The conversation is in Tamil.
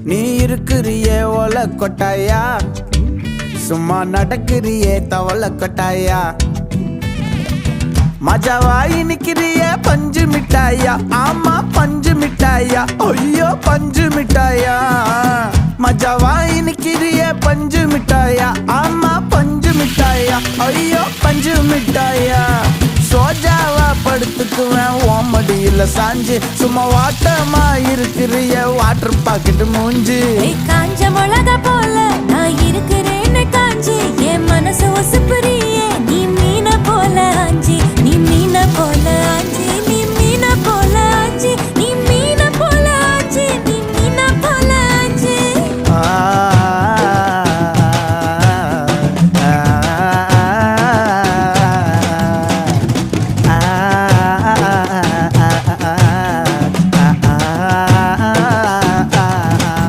நீ இருக்கிறியே ஓல கொட்டாயா, சும்மா நடக்கிறியே தவள கொட்டாயா. மஜாவாய் நிக்கிறிய பஞ்சு மிட்டாயா, ஆமா பஞ்சு மிட்டாயா, ஐயோ பஞ்சு மிட்டாயா. மஜாவாய் நிக்கிறிய பஞ்சு மிட்டாயா, ஆமா பஞ்சு மிட்டாயா, ஐயோ பஞ்சு மிட்டாயா. சோஜாவா படுத்துக்குவேன் ஓமடியில சாஞ்சு, சும்மா வாட்டமா இருக்கிறிய வாட்டர் பாக்கெட் மூஞ்சி. காஞ்ச மிளகா போல நான் இருக்கிறேன்னு காஞ்சி என் மனசு ஒசுப்புறி